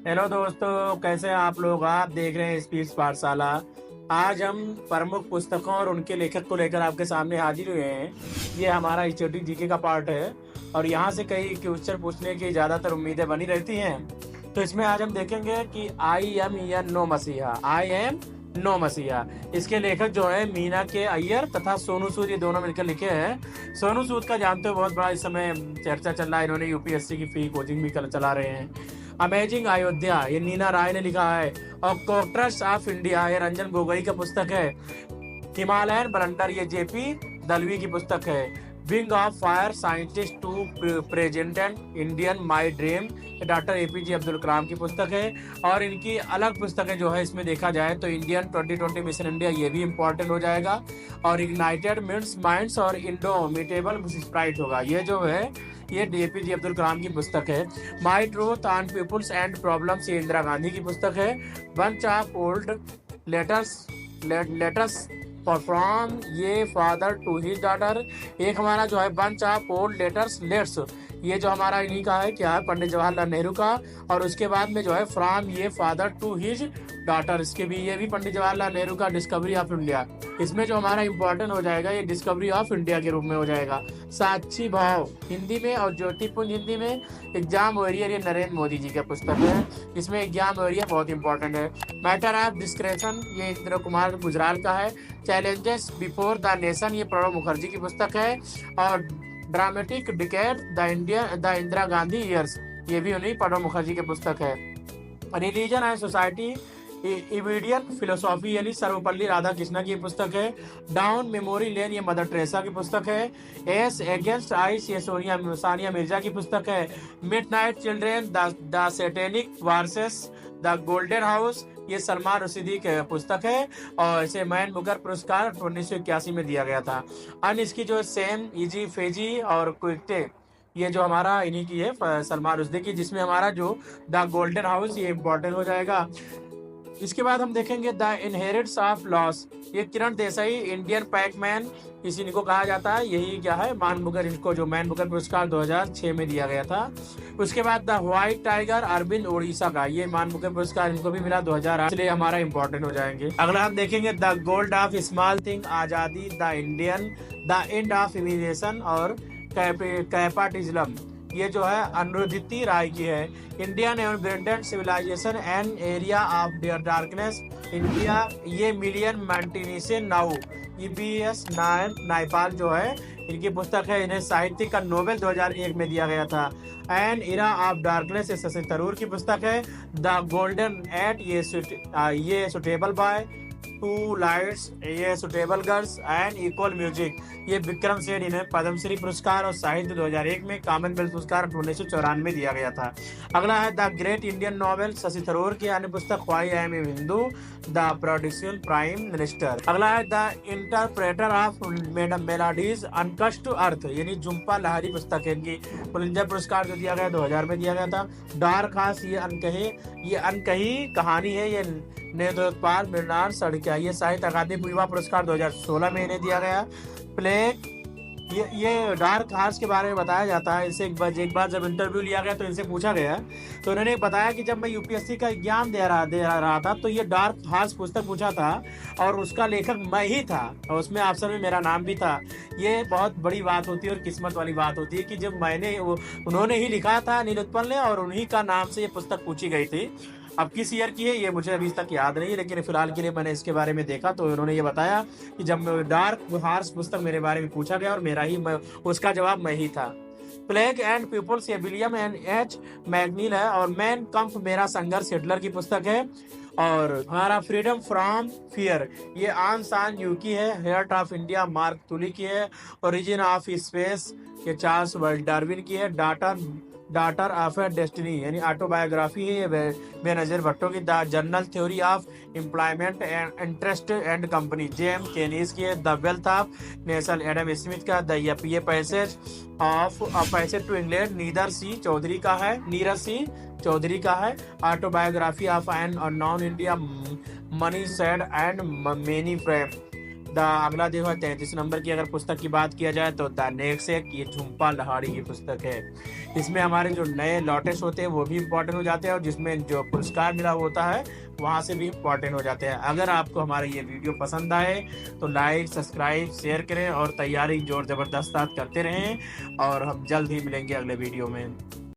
Hello दोस्तों, कैसे हैं आप लोग। आप देख रहे हैं स्पीच पाठशाला। आज हम प्रमुख पुस्तकों और उनके लेखक को लेकर आपके सामने हाजिर हुए हैं। ये हमारा हिस्टोरिक जीके का पार्ट है और यहाँ से कई क्वेश्चन पूछने की ज़्यादातर उम्मीदें बनी रहती हैं। तो इसमें आज हम देखेंगे कि आई एम या नो मसीहा, आई एम नो मसीहा। इसके लेखक जो है मीना के अय्यर तथा सोनू सूद, ये दोनों मिलकर लिखे हैं। सोनू सूद का जानते हो, बहुत बड़ा इस समय चर्चा चल रहा है। इन्होंने यूपीएससी की फ्री कोचिंग भी चला रहे हैं। अमेजिंग अयोध्या, ये नीना राय ने लिखा है। और कोक्ट्रस ऑफ इंडिया, ये रंजन गोगोई का पुस्तक है। हिमालयन ब्लंडर, ये जेपी दलवी की पुस्तक है। Wing of fire, scientist to president Indian my dream, doctor APJ Abdul Kalam की पुस्तक है। और इनकी अलग पुस्तकें जो है इसमें देखा जाए तो इंडियन 2020 मिशन इंडिया, ये भी इंपॉर्टेंट हो जाएगा। और इग्नाइटेड माइंड्स और इंडोमिटेबल स्प्राइट होगा, ये जो है ये एपीजे अब्दुल कलाम की पुस्तक है। My truth on peoples and problems, ये इंदिरा गांधी की पुस्तक है। Bunch of old letters from ये फादर टू हिज डॉटर, एक हमारा जो है बंच ऑफ ओल्ड लेट्स, ये जो हमारा इन्हीं का है, क्या है, पंडित जवाहरलाल नेहरू का। और उसके बाद में जो है फ्रॉम ये फादर टू हिज डॉटर, इसके भी ये भी पंडित जवाहरलाल नेहरू का। डिस्कवरी ऑफ इंडिया, इसमें जो हमारा इंपॉर्टेंट हो जाएगा ये डिस्कवरी ऑफ इंडिया के रूप में हो जाएगा। साक्षी भाव हिंदी में और ज्योतिपुंज हिंदी में। एग्जाम वॉरियर, ये नरेंद्र मोदी जी का पुस्तक है। इसमें एग्जाम वॉरियर बहुत इंपॉर्टेंट है। मैटर ऑफ डिस्क्रेशन, ये इंद्र कुमार गुजराल का है। चैलेंजेस बिफोर द नेशन, ये प्रणब मुखर्जी की पुस्तक है। और dramatic decade the Indira Gandhi years, ये भी उन्हीं प्रणब मुखर्जी की पुस्तक है। रिलीजन एंड सोसाइटी, इविडियन फिलोसॉफी, यानी सर्वपल्ली राधाकृष्णन की पुस्तक है। डाउन मेमोरी लेन, ये मदर टेरेसा की पुस्तक है। एस अगेंस्ट आइस, ये सानिया मिर्जा की पुस्तक है। Midnight children, the satanic versus the golden house, ये सलमान रुश्दी की पुस्तक है। और इसे मैन बुकर पुरस्कार 1981 में दिया गया था। अन इसकी जो सेम इजी फेजी और क्विकटे, ये जो हमारा इन्हीं की है, सलमान रुश्दी की, जिसमें हमारा जो द गोल्डन हाउस, ये इंपॉर्टेंट हो जाएगा। इसके बाद हम देखेंगे द इनहेरिट्स ऑफ लॉस, ये किरण देसाई, इंडियन पैकमैन, इसी को कहा जाता है। यही क्या है, मान बुकर, इनको जो मैन बुकर पुरस्कार 2006 में दिया गया था। उसके बाद the white tiger, Arvind Odisha का, ये मान बुकर पुरस्कार इनको भी मिला 2008, इसलिए हमारा इंपॉर्टेंट हो जाएंगे। अगला हम देखेंगे the gold of small thing, Azadi, the Indian, the end of immigration और कैपाटिज्म, ये जो है अनुरुद्धि राय की है। Indian and Britain civilisation and area of darkness India, ये million maintenance now, VS Naipaul जो है, इनकी पुस्तक है। इन्हें साहित्य का नोबेल 2001 में दिया गया था। And era of darkness, Shashi Tharoor की पुस्तक है। द गोल्डन एट, ये सुटेबल बॉय, टू लाइट्स, ये suitable girls and equal music, ये विक्रम सेन, इन्हें पद्मश्री पुरस्कार और साहित्य 2001 में, कॉमनवेल्थ पुरस्कार 1994 में दिया गया था। अगला है the great Indian novel, Shashi Tharoor की अन्य पुस्तक why I am a Hindu, the production prime minister. अगला है the interpreter of melodies unaccustomed earth, यानी झुम्पा लहरी पुस्तक है। इनकी पुलित्जर पुरस्कार जो दिया गया 2000 में दिया गया था। डार्क हॉर्स, ये अनकही कहानी है। ये नेत्रोत्पाल मृणाल सड़किया, ये साहित्य अकादमी युवा पुरस्कार 2016 में इन्हें दिया गया। प्लेग, ये डार्क हॉर्स के बारे में बताया जाता है। इनसे एक बार जब इंटरव्यू लिया गया तो इनसे पूछा गया, तो उन्होंने बताया कि जब मैं यूपीएससी का एग्जाम दे रहा था तो ये डार्क हॉर्स पुस्तक पूछा था और उसका लेखक मैं ही था और उसमें ऑप्शन में मेरा नाम भी था। ये बहुत बड़ी बात होती है और किस्मत वाली बात होती है कि जब उन्होंने ही लिखा था, नीलोत्पल ने, और उन्हीं का नाम से ये पुस्तक पूछी गई थी। अब किस ईयर की है ये मुझे अभी तक याद नहीं, लेकिन फिलहाल के लिए मैंने इसके बारे में देखा तो उन्होंने ये बताया कि जब डार्क हॉर्स पुस्तक मेरे बारे में पूछा गया और उसका जवाब मैं ही था। प्लेग एंड पीपल्स, ये विलियम एंड एच मैगनील है। और मैन कम्फ, मेरा संघर्ष, हिटलर की पुस्तक है। और हमारा फ्रीडम फ्रॉम फियर, ये आन सान यूकी है। Heart of India, mark Tully की है। ओरिजिन ऑफ स्पेस, ये चार्ल्स डार्विन की है। डाटर ऑफ ए डेस्टिनी, यानी ऑटोबायोग्राफी है बेनजीर भट्टो की। The general theory of employment and interest and company, James Keynes की है। The wealth of nation, Adam Smith का। द ये passage to England, Niraj C Chaudhuri का है। Autobiography of an non India, money said and many frame, अगला जो है 33 number की अगर पुस्तक की बात किया जाए तो द नेक्सेक, ये झुम्पा लाहिड़ी की पुस्तक है। इसमें हमारे जो नए लॉटेस होते हैं वो भी इम्पोर्टेंट हो जाते हैं, और जिसमें जो पुरस्कार मिला होता है वहाँ से भी इम्पोर्टेंट हो जाते हैं। अगर आपको हमारा ये वीडियो पसंद आए तो लाइक, सब्सक्राइब, शेयर करें और तैयारी जोर ज़बरदस्त करते रहें, और हम जल्द ही मिलेंगे अगले वीडियो में।